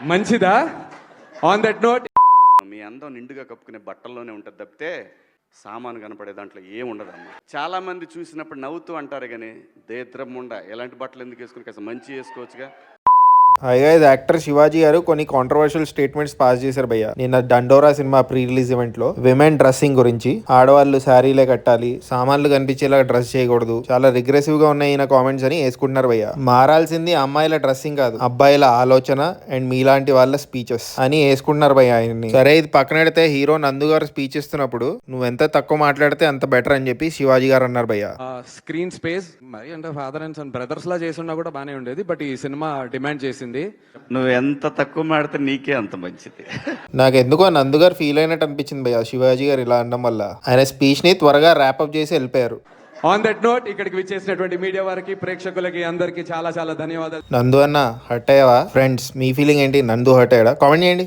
మంచిదా? On that note, మీ అందం నిండుగా కప్పుకునే బట్టల్లోనే ఉంటుంది తప్పితే సామాను కనపడే దాంట్లో ఏముండదమ్మా. చాలా మంది చూసినప్పుడు నవ్వుతూ అంటారు కానీ దేద్రం ఉండ ఎలాంటి బట్టలు ఎందుకు వేసుకుని కాస్త మంచి వేసుకోవచ్చుగా. పైగా ఇది యాక్టర్ శివాజీ గారు కొన్ని కాంట్రవర్షియల్ స్టేట్మెంట్స్ పాస్ చేశారు భయ్య. నిన్న దండోరా సినిమా ప్రీ రిలీజ్ ఈవెంట్ లో విమెన్ డ్రెస్సింగ్ గురించి, ఆడవాళ్ళు శారీలే కట్టాలి, సామాన్లు కనిపించేలా డ్రెస్ చేయకూడదు, చాలా రిగ్రెసివ్ గా ఉన్నాయి ఈయన కామెంట్స్ అని వేసుకుంటున్నారు భయ్య. మారాల్సింది అమ్మాయిల డ్రెస్సింగ్ కాదు, అబ్బాయిల ఆలోచన అండ్ మీలాంటి వాళ్ళ స్పీచెస్ అని వేసుకుంటున్నారు భయ్య ఆయన్ని. సరే ఇది పక్కన పెడితే హీరో నందు గారు స్పీచ్ ఇస్తున్నప్పుడు నువ్వు ఎంత తక్కువ మాట్లాడితే అంత బెటర్ అని చెప్పి శివాజీ గారు అన్నారు భయ్య. స్క్రీన్ స్పేస్ మరి అంటే ఫాదర్ అండ్ సన్ బ్రదర్స్ లా చేసి ఉన్నా కూడా బానే ఉండేది, బట్ ఈ సినిమా డిమాండ్ చేసింది. నువ్వు ఎంత తక్కువ మాడితే నీకే అంత మంచిది. నాకు ఎందుకో నందు గారు ఫీల్ అయినట్టు అనిపించింది భయ్య శివాజీ గారు ఇలా అనడం వల్ల. ఆయన స్పీచ్ ని త్వరగా ర్యాప్అప్ చేసి వెళ్ళిపోయారు. ఆన్ దట్ నోట్, ఇక్కడికి విచ్చేసినటువంటి మీడియా వారికి, ప్రేక్షకులకి అందరికి చాలా చాలా ధన్యవాదాలు. నందు అన్న హర్ట్ అయ్యావా? ఫ్రెండ్స్ మీ ఫీలింగ్ ఏంటి? నందు హర్ట్ అయ్యాడా? కామెంట్ చేయండి.